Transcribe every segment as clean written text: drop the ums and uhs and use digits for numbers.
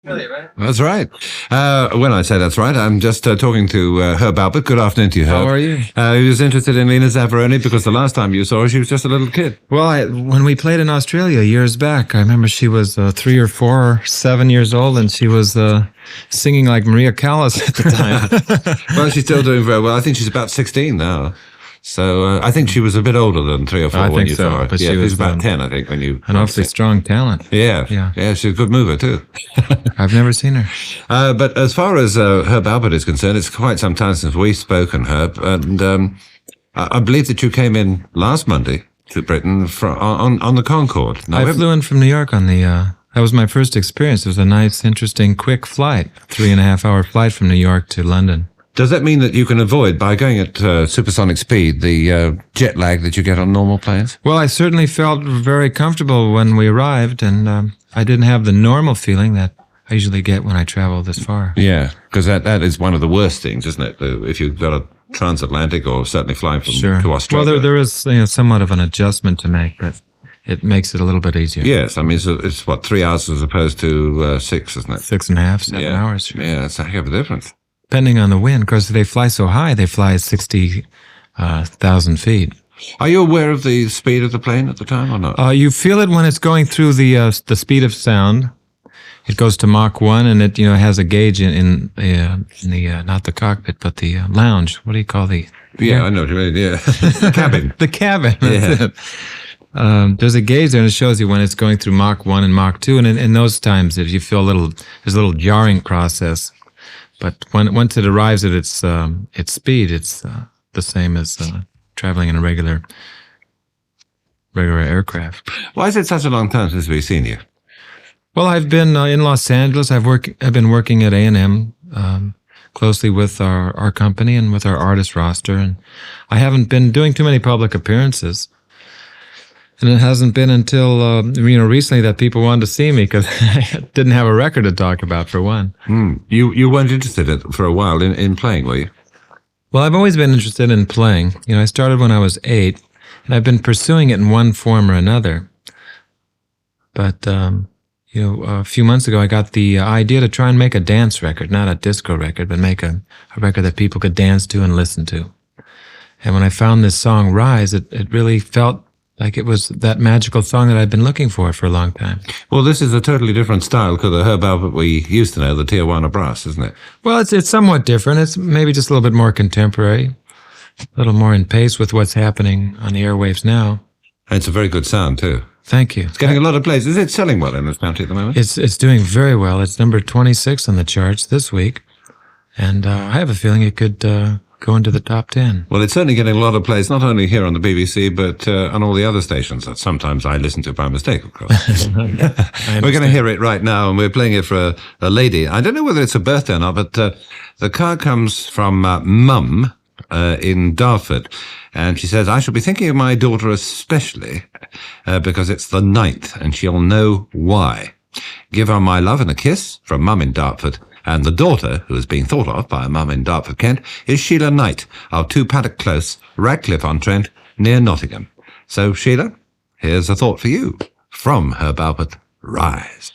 That's right. When I say that's right, I'm just talking to Herb Alpert. Good afternoon to you, Herb. How are you? He was interested in Lena Zaffaroni because the last time you saw her, she was just a little kid. Well, when we played in Australia years back, I remember she was 3 or 4 or 7 years old, and she was singing like Maria Callas at the time. Well, she's still doing very well. I think she's about 16 now. So I think she was a bit older than 3 or 4 I when think you so, saw her. but Yeah, she was about 10, I think, when you... An awfully strong talent. Yeah, she's a good mover too. I've never seen her. But as far as Herb Alpert is concerned, it's quite some time since we've spoken, Herb, and I believe that you came in last Monday to Britain on the Concorde. Now, I flew in from New York on the... that was my first experience. It was a nice, interesting, quick flight. 3.5-hour flight from New York to London. Does that mean that you can avoid, by going at supersonic speed, the jet lag that you get on normal planes? Well, I certainly felt very comfortable when we arrived, and I didn't have the normal feeling that I usually get when I travel this far. Yeah, because that is one of the worst things, isn't it? If you've got a transatlantic or certainly flying from to Australia. Well, there is somewhat of an adjustment to make, but it makes it a little bit easier. Yes, I mean, it's what, 3 hours as opposed to 6, isn't it? 6.5, 7 hours. Yeah, that's a heck of a difference. Depending on the wind, because they fly so high, they fly at 60,000 feet. Are you aware of the speed of the plane at the time or not? You feel it when it's going through the speed of sound. It goes to Mach 1, and it has a gauge in the not the cockpit, but the lounge. What do you call the? Yeah, I know what you mean. Yeah, cabin. The cabin. That's it. There's a gauge there, and it shows you when it's going through Mach 1 and Mach 2, and in those times, if you feel there's a little jarring process. But once it arrives at its speed, it's the same as traveling in a regular aircraft. Why is it such a long time since we've seen you? Well, I've been in Los Angeles. I've been working at A&M closely with our company and with our artist roster, and I haven't been doing too many public appearances. And it hasn't been until recently that people wanted to see me because I didn't have a record to talk about, for one. You weren't interested for a while in playing, were you? Well, I've always been interested in playing. I started when I was 8, and I've been pursuing it in one form or another. But a few months ago, I got the idea to try and make a dance record, not a disco record, but make a record that people could dance to and listen to. And when I found this song, Rise, it really felt like it was that magical song that I've been looking for a long time. Well, this is a totally different style to the Herb Alpert we used to know, the Tijuana Brass, isn't it? Well, it's somewhat different. It's maybe just a little bit more contemporary, a little more in pace with what's happening on the airwaves now. And it's a very good sound, too. Thank you. It's getting a lot of plays. Is it selling well in this country at the moment? It's doing very well. It's number 26 on the charts this week, and I have a feeling it could go into the top 10. Well, it's certainly getting a lot of plays, not only here on the BBC, but on all the other stations that sometimes I listen to by mistake, of course. We're going to hear it right now, and we're playing it for a lady. I don't know whether it's a birthday or not, but the card comes from Mum in Dartford, and she says, I shall be thinking of my daughter especially because it's the 9th, and she'll know why. Give her my love and a kiss from Mum in Dartford. And the daughter, who is being thought of by a mum in Dartford, Kent, is Sheila Knight of 2 Paddock Close, Radcliffe-on-Trent, near Nottingham. So, Sheila, here's a thought for you from Herb Alpert, Rise.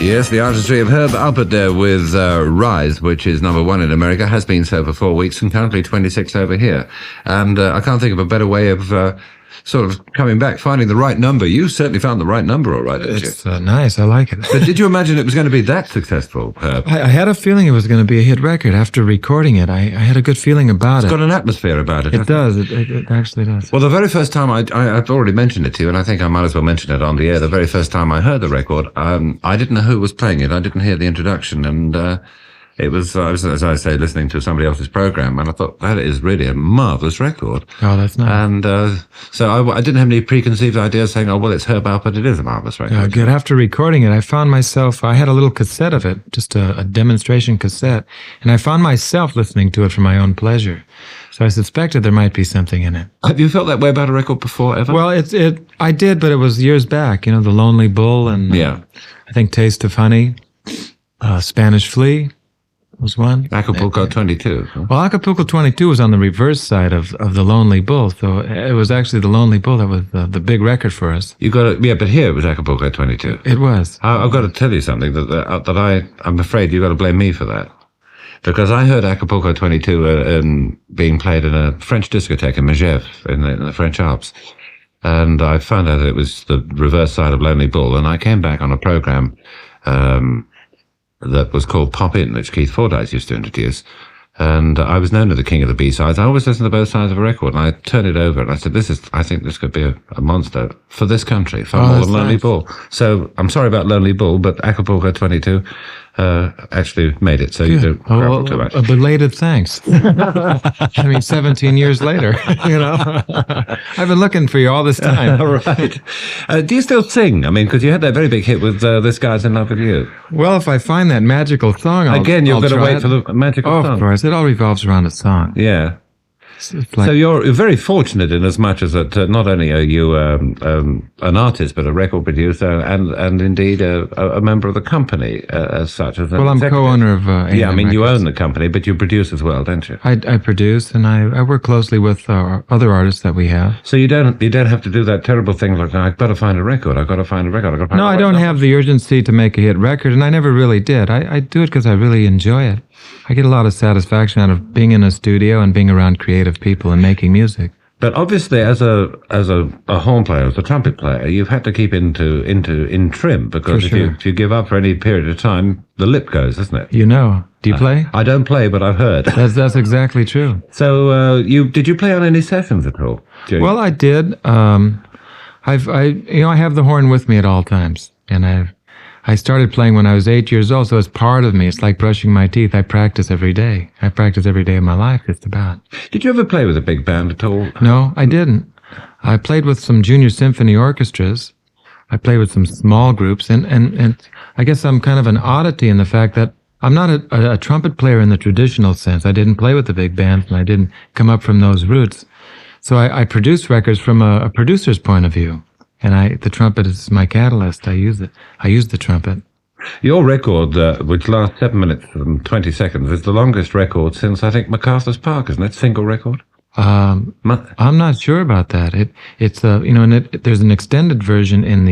Yes, the artistry of Herb Alpert there with Rise, which is #1 in America, has been so for 4 weeks and currently 26 over here. And I can't think of a better way of sort of coming back, finding the right number. You certainly found the right number, all right, didn't you? It's nice. I like it. But did you imagine it was going to be that successful, Herb? I had a feeling it was going to be a hit record. After recording it, I had a good feeling about it. It's got an atmosphere about it. It does. It actually does. Well, the very first time I've already mentioned it to you, and I think I might as well mention it on the air. The very first time I heard the record, I didn't know who was playing it. I didn't hear the introduction, and it was, I was, as I say, listening to somebody else's program, and I thought, that is really a marvellous record. Oh, that's nice. And so I didn't have any preconceived ideas saying, oh, well, it's Herb Alpert, it is a marvellous record. Oh, good. After recording it, I found myself, I had a little cassette of it, just a demonstration cassette, and I found myself listening to it for my own pleasure. So I suspected there might be something in it. Have you felt that way about a record before, ever? Well, I did, but it was years back. You know, The Lonely Bull and I think Taste of Honey, Spanish Flea was one. Acapulco 22. Well, Acapulco 22 was on the reverse side of The Lonely Bull, so it was actually The Lonely Bull that was the big record for us. You got it, yeah, but here it was Acapulco 22. It was. I've got to tell you something that I'm afraid you've got to blame me for that. Because I heard Acapulco 22 being played in a French discotheque in Megève in the French Alps. And I found out that it was the reverse side of Lonely Bull. And I came back on a program that was called Pop In, which Keith Fordyce used to introduce. And I was known as the king of the B-sides. I always listened to both sides of a record, and I turned it over, and I said, I think this could be a monster for this country, far more than Lonely Bull. So I'm sorry about Lonely Bull, but Acapulco 22 actually made it, so you don't grapple too much. A belated thanks. I mean, 17 years later, you know. I've been looking for you all this time. Right. Do you still sing? I mean, because you had that very big hit with This Guy's in Love with You. Well, if I find that magical song, I'll got to wait for the magical song. Of course. It all revolves around a song. Yeah. So you're very fortunate in as much as that not only are you an artist, but a record producer and indeed a member of the company as such. As well, I'm co-owner of yeah, I mean, Records. you own the company, but you produce as well, don't you? I produce, and I work closely with other artists that we have. So you don't have to do that terrible thing like, I've got to find a record, I've got to find a record. No, I don't have the urgency to make a hit record, and I never really did. I do it because I really enjoy it. I get a lot of satisfaction out of being in a studio and being around creative people and making music. But obviously, as a horn player, as a trumpet player, you've had to keep in trim, because if you give up for any period of time, the lip goes, isn't it? You know. Do you play? I don't play, but I've heard. That's exactly true. So did you play on any sessions at all? Well, I did. I have the horn with me at all times, and I started playing when I was 8 years old, so it's part of me. It's like brushing my teeth. I practice every day. I practice every day of my life, just about. Did you ever play with a big band at all? No, I didn't. I played with some junior symphony orchestras. I played with some small groups, and I guess I'm kind of an oddity in the fact that I'm not a trumpet player in the traditional sense. I didn't play with the big bands, and I didn't come up from those roots. So I produce records from a producer's point of view. And the trumpet is my catalyst. I use it. I use the trumpet. Your record, which lasts 7 minutes and 20 seconds, is the longest record since, I think, MacArthur's Park, isn't it? Single record? I'm not sure about that. It's there's an extended version in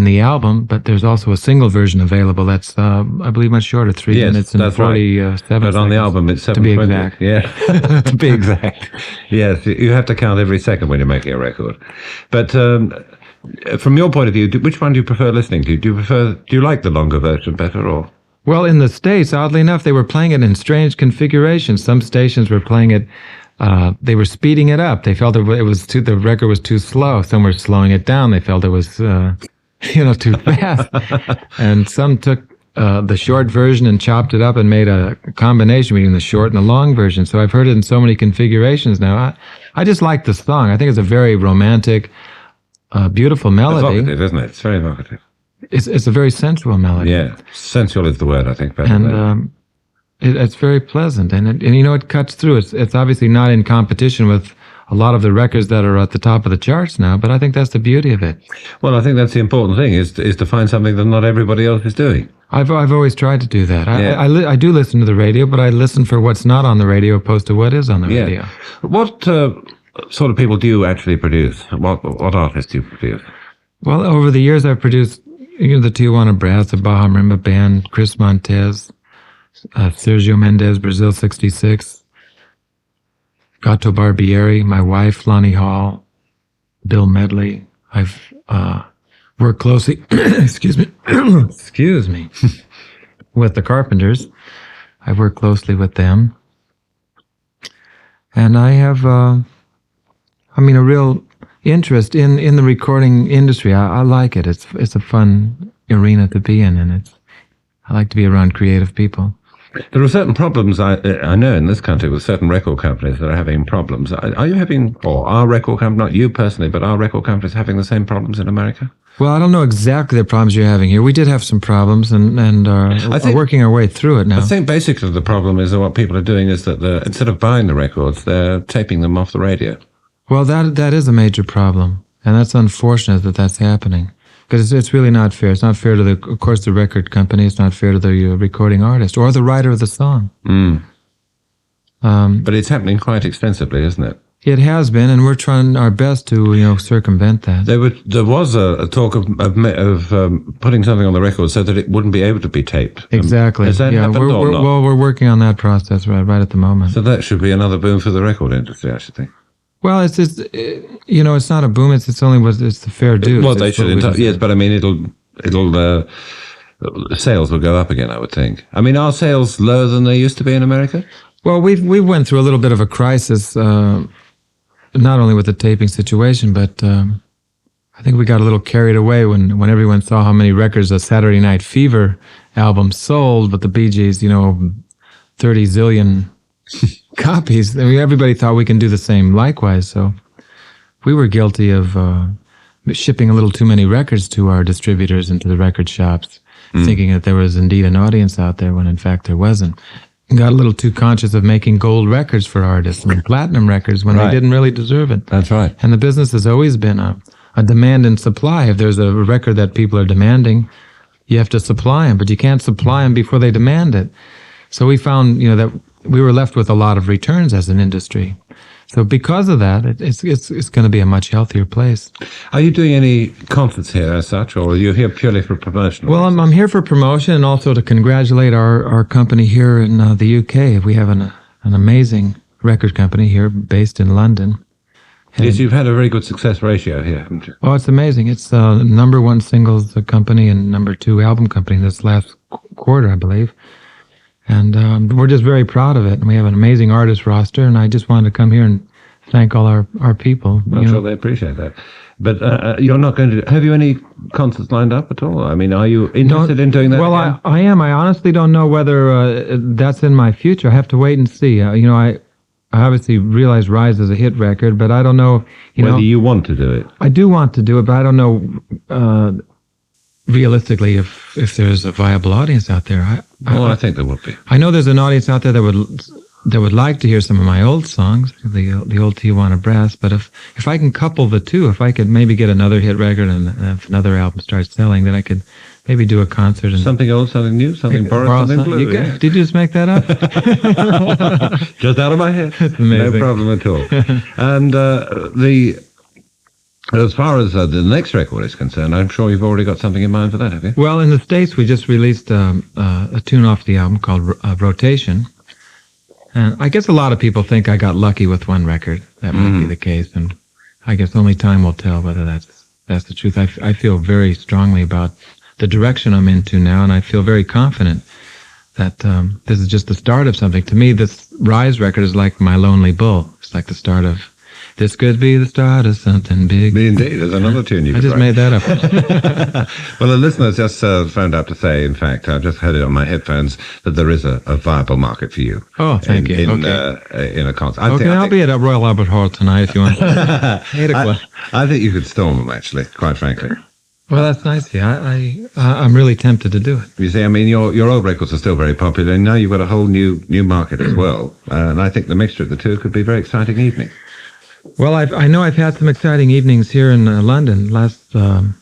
the album, but there's also a single version available that's, I believe, much shorter, 3 minutes and 47 seconds. But on the album, it's 7:20. To be exact. Yeah, to be exact. Yes, you have to count every second when you're making a record. But from your point of view, which one do you prefer listening to? Do you like the longer version better, or? Well, in the States, oddly enough, they were playing it in strange configurations. Some stations were playing it. They were speeding it up. They felt the record was too slow. Some were slowing it down. They felt it was too fast. And some took the short version and chopped it up and made a combination between the short and the long version. So I've heard it in so many configurations now. I just like the song. I think it's a very romantic, beautiful melody. Evocative, isn't it? It's very evocative. It's a very sensual melody. Yeah, sensual is the word, I think. Better and it's very pleasant, and it cuts through. It's obviously not in competition with a lot of the records that are at the top of the charts now, but I think that's the beauty of it. Well, I think that's the important thing, is to find something that not everybody else is doing. I've always tried to do that. Yeah. I do listen to the radio, but I listen for what's not on the radio opposed to what is on the radio. What sort of people do you actually produce? What artists do you produce? Well, over the years I've produced the Tijuana Brass, the Baja Marimba Band, Chris Montez, Sergio Mendez, Brazil 66, Gato Barbieri, my wife, Lonnie Hall, Bill Medley. I've worked closely, excuse me, with the Carpenters. I've worked closely with them. And I have, a real interest in the recording industry. I like it. It's a fun arena to be in, and I like to be around creative people. There are certain problems I know in this country with certain record companies that are having problems. Are you having, or are record companies, not you personally, but are record companies having the same problems in America? Well, I don't know exactly the problems you're having here. We did have some problems and are working our way through it now. I think basically the problem is that what people are doing is that instead of buying the records, they're taping them off the radio. Well, that is a major problem, and that's unfortunate that that's happening. Because it's really not fair. It's not fair to of course, the record company. It's not fair to the recording artist or the writer of the song. Mm. But it's happening quite extensively, isn't it? It has been, and we're trying our best to circumvent that. There was a talk of putting something on the record so that it wouldn't be able to be taped. Exactly. Has that happened or not? Well, we're working on that process right at the moment. So that should be another boom for the record industry, I should think. Well, it's not a boom. It's the fair due. Well, they should. Yes, but I mean, it'll sales will go up again, I would think. I mean, are sales lower than they used to be in America? Well, we went through a little bit of a crisis, not only with the taping situation, but I think we got a little carried away when everyone saw how many records a Saturday Night Fever album sold, but the Bee Gees, 30 zillion copies. I mean, everybody thought we can do the same likewise. So we were guilty of shipping a little too many records to our distributors and to the record shops, thinking that there was indeed an audience out there when in fact there wasn't. Got a little too conscious of making gold records for artists and platinum records when they didn't really deserve it. That's right. And the business has always been a demand and supply. If there's a record that people are demanding, you have to supply them, but you can't supply them before they demand it. So we found, that we were left with a lot of returns as an industry. So because of that, it's going to be a much healthier place. Are you doing any concerts here as such, or are you here purely for promotion? Well, I'm here for promotion and also to congratulate our company here in the UK. We have an amazing record company here based in London. And yes, you've had a very good success ratio here, haven't you? Oh, it's amazing. It's number one singles company and number two album company this last quarter, I believe. And we're just very proud of it. And we have an amazing artist roster, and I just wanted to come here and thank all our people. I'm sure they appreciate that. But you're not going to... Have you any concerts lined up at all? I mean, are you interested in doing that? Well, I am. I honestly don't know whether that's in my future. I have to wait and see. I obviously realize Rise is a hit record, but I don't know... Whether you want to do it. I do want to do it, but I don't know... realistically, if there's a viable audience out there, I think there would be. I know there's an audience out there that would like to hear some of my old songs, the old Tijuana Brass. But if I can couple the two, if I could maybe get another hit record and if another album starts selling, then I could maybe do a concert. And something old, something new, something borrowed, something blue. Did you just make that up? Just out of my head. That's amazing. No problem at all. And as far as the next record is concerned, I'm sure you've already got something in mind for that, have you? Well, in the States, we just released a tune off the album called Rotation. And I guess a lot of people think I got lucky with one record. That might be the case. And I guess only time will tell whether that's the truth. I feel very strongly about the direction I'm into now, and I feel very confident that this is just the start of something. To me, this Rise record is like My Lonely Bull. It's like the start of... This could be the start of something big. Indeed, there's another tune you could I just write. made that up. Well, the listeners just phoned up to say, in fact, I've just heard it on my headphones, that there is a viable market for you. Oh, thank you. In a concert. I'll be at Royal Albert Hall tonight if you want. 8 o'clock. I think you could storm them, actually, quite frankly. Well, that's nice. Yeah, I'm really tempted to do it. You see, I mean, your old records are still very popular, and now you've got a whole new market as well. And I think the mixture of the two could be a very exciting evening. Well, I know I've had some exciting evenings here in London. Last time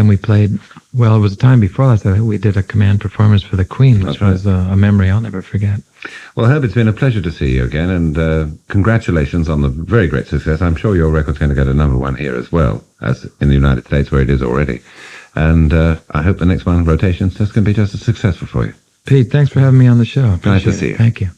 we played, well, it was the time before last time we did a command performance for the Queen, which was a memory I'll never forget. Well, Herb, it's been a pleasure to see you again, and congratulations on the very great success. I'm sure your record's going to get a number one here as well, as in the United States, where it is already. And I hope the next one, Rotations, is going to be just as successful for you. Pete, thanks for having me on the show. Nice to see you. Thank you.